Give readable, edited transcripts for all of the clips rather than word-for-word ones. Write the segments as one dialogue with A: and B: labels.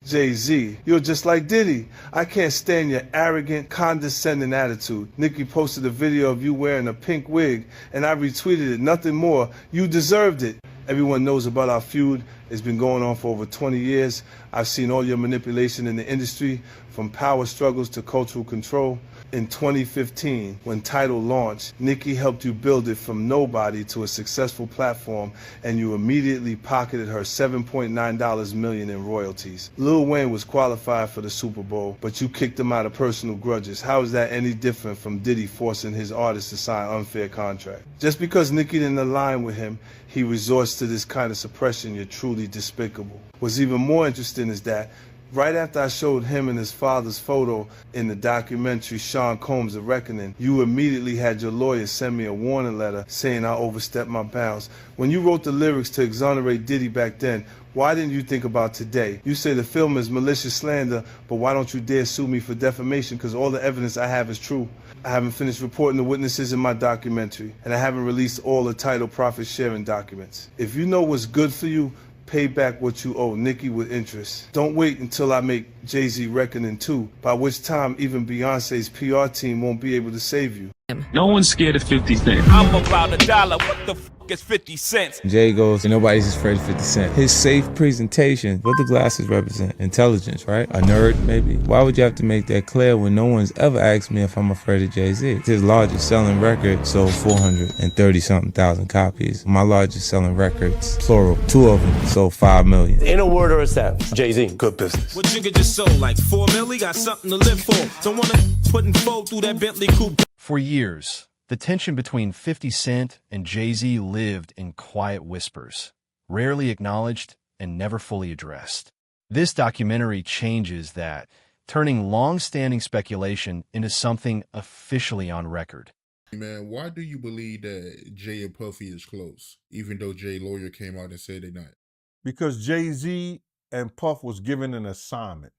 A: Jay-Z, you're just like Diddy. I can't stand your arrogant, condescending attitude. Nicki posted a video of you wearing a pink wig, and I retweeted it. Nothing more. You deserved it. Everyone knows about our feud. It's been going on for over 20 years. I've seen all your manipulation in the industry, from power struggles to cultural control. In 2015, when Tidal launched, Nicki helped you build it from nobody to a successful platform, and you immediately pocketed her $7.9 million in royalties. Lil Wayne was qualified for the Super Bowl, but you kicked him out of personal grudges. How is that any different from Diddy forcing his artists to sign unfair contracts? Just because Nicki didn't align with him, he resorts to this kind of suppression. You're truly despicable. What's even more interesting is that right after I showed him and his father's photo in the documentary Sean Combs: The Reckoning, you immediately had your lawyer send me a warning letter saying I overstepped my bounds. When you wrote the lyrics to exonerate Diddy back then, why didn't you think about today? You say the film is malicious slander, but why don't you dare sue me for defamation? Because all the evidence I have is true. I haven't finished reporting the witnesses in my documentary, and I haven't released all the Tidal profit sharing documents. If you know what's good for you, pay back what you owe Nicki with interest. Don't wait until I make Jay-Z Reckoning 2, by which time even Beyonce's PR team won't be able to save you.
B: No one's scared of 50 Cent.
C: I'm about $1. What the f is 50 cents?
D: Jay goes, and nobody's afraid of 50 Cent. His safe presentation, what the glasses represent? Intelligence, right? A nerd, maybe? Why would you have to make that clear when no one's ever asked me if I'm afraid of Jay-Z? His largest selling record sold 430-something thousand copies. My largest selling records, plural, 2 of them sold 5 million.
E: In a word or a sentence, Jay-Z, good business.
C: What Jigga just sold, like 4 milli? Got something to live for. Don't wanna put in fold through that Bentley coupe.
F: For years, the tension between 50 Cent and Jay-Z lived in quiet whispers, rarely acknowledged and never fully addressed. This documentary changes that, turning long-standing speculation into something officially on record.
G: Man, why do you believe that Jay and Puffy is close, even though Jay's lawyer came out and said they're not?
H: Because Jay-Z and Puff was given an assignment,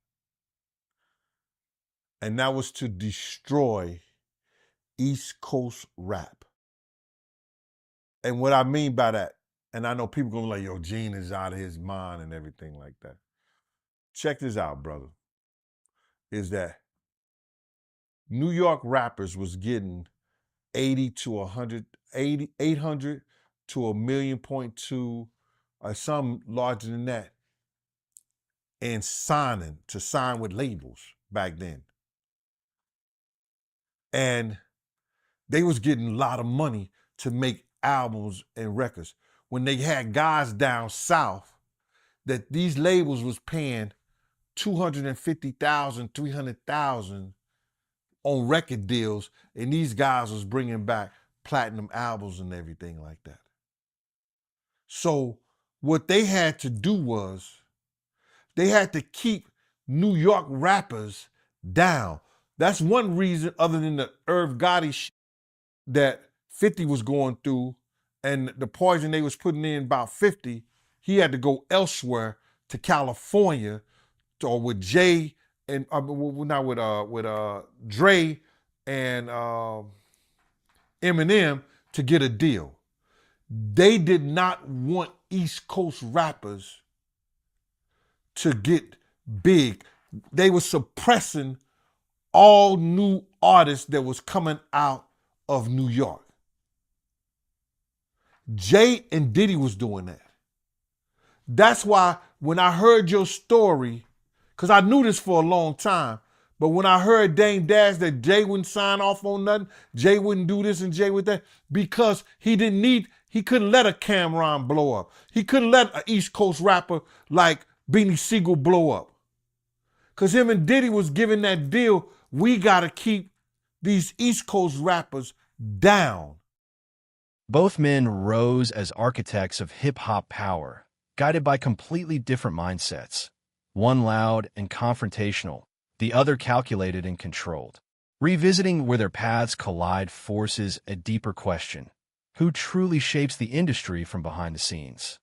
H: and that was to destroy East Coast rap. And what I mean by that, and I know people gonna be like, yo, Gene is out of his mind and everything like that. Check this out, brother. Is that New York rappers was getting 80 to 100, 800 to 1.2 million, or some larger than that, and to sign with labels back then. And they was getting a lot of money to make albums and records. When they had guys down south that these labels was paying $250,000, $300,000 on record deals, and these guys was bringing back platinum albums and everything like that. So what they had to do was they had to keep New York rappers down. That's one reason, other than the Irv Gotti shit that 50 was going through and the poison they was putting in about 50, he had to go elsewhere to California or with Jay and not with Dre and Eminem to get a deal. They did not want East Coast rappers to get big. They were suppressing all new artists that was coming out of New York. Jay and Diddy was doing that. That's why when I heard your story, because I knew this for a long time, but when I heard Dame Dash that Jay wouldn't sign off on nothing, Jay wouldn't do this and Jay would that, because he couldn't let a Cameron blow up. He couldn't let an East Coast rapper like Beanie Siegel blow up. Because him and Diddy was giving that deal, we got to keep these East Coast rappers down.
F: Both men rose as architects of hip-hop power, guided by completely different mindsets. One loud and confrontational, the other calculated and controlled. Revisiting where their paths collide forces a deeper question. Who truly shapes the industry from behind the scenes?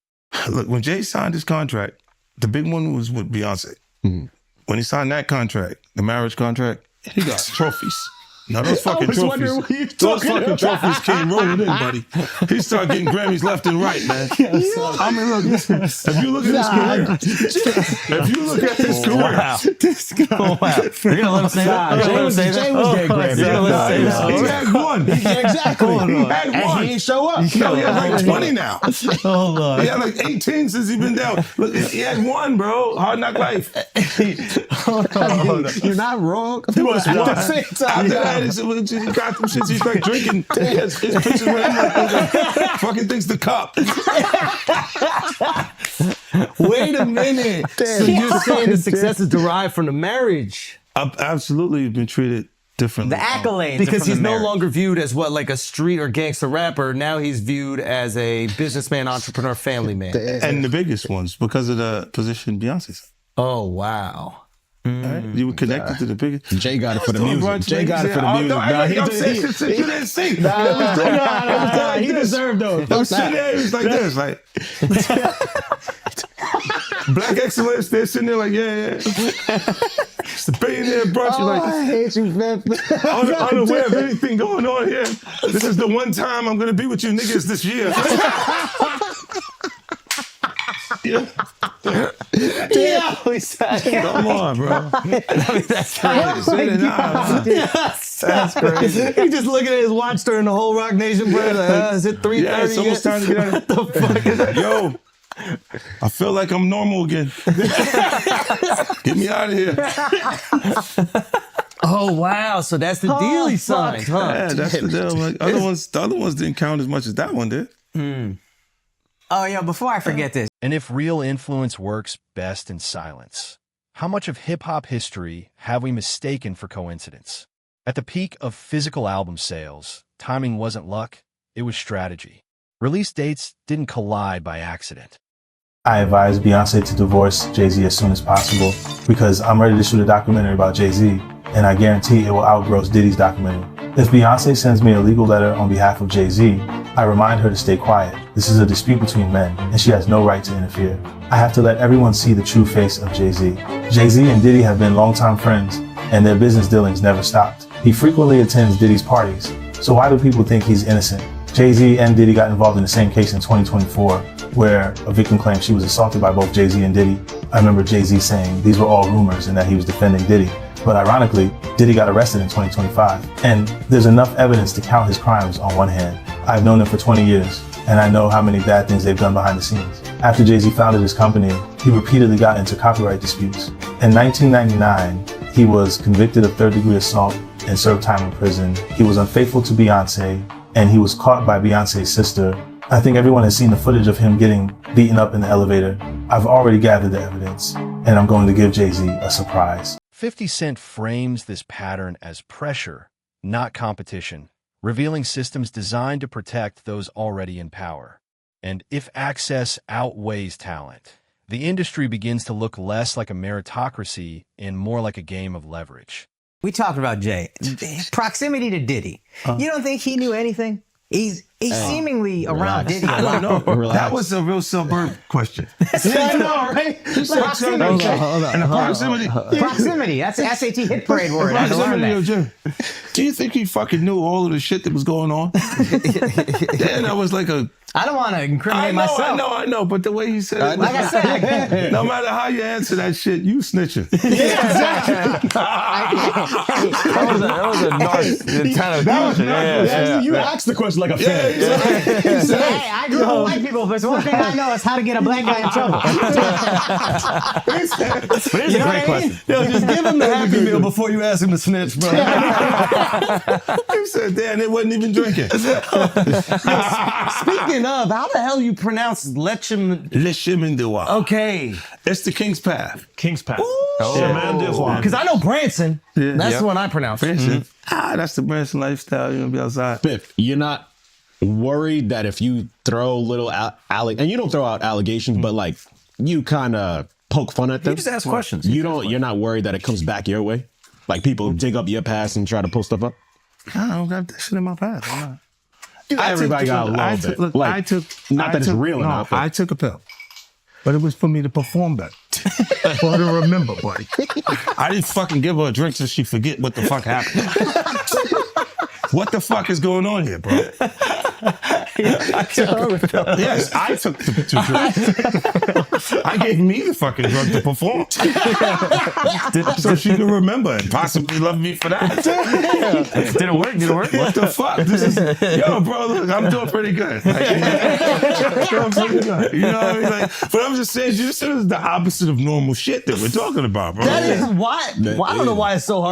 I: Look, when Jay signed his contract, the big one was with Beyonce. Mm-hmm. When he signed that contract, the marriage contract, he got trophies. No, those fucking trophies. Those fucking trophies came rolling in, buddy. He started getting Grammys left and right, man. I mean, look, if you look at his career,
J: This guy. You're gonna let him say that?
K: Jay was getting Grammys.
I: he had one.
K: Exactly.
I: He had
K: And
I: one.
K: he ain't show up.
I: He has like 20 now.
J: Hold on.
I: He had like 18 since he's been down. Look, he had one, bro. Hard Knock Life.
K: You're not wrong.
I: He was
K: At
I: one.
K: the same time.
I: After that, he got them shits. He's like drinking. His pictures with him like fucking thinks the cup.
J: Wait a minute. So you're saying the success is derived from the marriage?
I: I've absolutely been treated differently.
J: The accolades.
K: Because he's no
J: longer viewed as what, like a street or gangster rapper. Now he's viewed as a businessman, entrepreneur, family man.
I: And the biggest ones because of the position Beyonce's.
J: Oh, wow.
I: Right? You were connected to the biggest.
K: Jay got it for the music. Jay got it for the music.
I: You didn't see.
K: He deserved those.
I: I'm sitting there, it was like this, like Black excellence. They're sitting there like, yeah. It's the billionaire brunch. You're like,
K: I hate you, man.
I: unaware of anything going on here. This is the one time I'm gonna be with you niggas this year. Yeah. Come on, bro.
J: That's crazy.
I: That's crazy.
J: He's just looking at his watch during the whole Rock Nation, bro. Like, is it 3:30?
I: Yeah, it's almost time to get out. What the fuck is that? Yo, I feel like I'm normal again. Get me out of here.
J: Oh, wow. So that's the deal he signed, huh?
I: Yeah, that's the deal. Like, the other ones didn't count as much as that one did.
L: Oh, yeah, before I forget this.
F: And if real influence works best in silence, how much of hip-hop history have we mistaken for coincidence? At the peak of physical album sales, timing wasn't luck, it was strategy. Release dates didn't collide by accident.
M: I advise Beyonce to divorce Jay-Z as soon as possible because I'm ready to shoot a documentary about Jay-Z, and I guarantee it will outgross Diddy's documentary. If Beyonce sends me a legal letter on behalf of Jay-Z, I remind her to stay quiet. This is a dispute between men, and she has no right to interfere. I have to let everyone see the true face of Jay-Z. Jay-Z and Diddy have been longtime friends, and their business dealings never stopped. He frequently attends Diddy's parties, so why do people think he's innocent? Jay-Z and Diddy got involved in the same case in 2024, where a victim claimed she was assaulted by both Jay-Z and Diddy. I remember Jay-Z saying these were all rumors and that he was defending Diddy. But ironically, Diddy got arrested in 2025. And there's enough evidence to count his crimes on one hand. I've known them for 20 years, and I know how many bad things they've done behind the scenes. After Jay-Z founded his company, he repeatedly got into copyright disputes. In 1999, he was convicted of third-degree assault and served time in prison. He was unfaithful to Beyonce, and he was caught by Beyonce's sister. I think everyone has seen the footage of him getting beaten up in the elevator. I've already gathered the evidence, and I'm going to give Jay-Z a surprise.
F: 50 Cent frames this pattern as pressure, not competition, revealing systems designed to protect those already in power. And if access outweighs talent, the industry begins to look less like a meritocracy and more like a game of leverage.
L: We talked about Jay. Proximity to Diddy. You don't think he knew anything? He's seemingly around Diddy.
I: I don't know. That was a real suburb question.
L: I know, right? Proximity.
I: And the proximity.
L: Proximity. That's an SAT hit parade word. I learned that.
I: Do you think he fucking knew all of the shit that was going on? Yeah, that was like a...
L: I don't want to incriminate myself.
I: I know, but the way he said it,
L: like I said,
I: no matter how you answer that shit, you snitching.
L: Yeah, exactly.
J: That was a narc kind of question. Yeah.
K: You asked the question like a fan.
L: Hey, I grew up with white people, but one thing I know is how to get a black guy in trouble.
J: But it's a great question.
K: Yo, just give him the Happy Meal before you ask him to snitch, bro.
I: You said, damn, they wasn't even drinking.
J: Speaking of, how the hell you pronounce Lechem?
I: Lechemin-Dewa.
J: Okay.
I: It's the King's Path.
K: King's Path.
J: Because I know Branson.
I: Yeah.
J: That's the one I pronounce.
I: Branson. That's the Branson lifestyle. You're going to be outside.
K: Biff, you're not worried that if you throw little and you don't throw out allegations, but like you kind of poke fun at them.
J: You just ask questions.
K: You're not worried that it comes back your way? Like people dig up your past and try to pull stuff up?
I: I don't got that shit in my past. I'm not.
K: Everybody got a little bit. Not that it's real or not.
I: I took a pill. But it was for me to perform better. For her to remember, buddy. I didn't fucking give her a drink so she forget what the fuck happened. What the fuck is going on here, bro? Yes, I took the drug. I gave me the fucking drug to perform. So she could remember and possibly love me for that.
J: Did it work? Did it work?
I: What the fuck? This is, yo, bro, look, I'm doing pretty good. I'm doing pretty good. You know what I mean? Like, but I'm just saying, this is the opposite of normal shit that we're talking about, bro.
L: That is why. I don't know why it's so hard.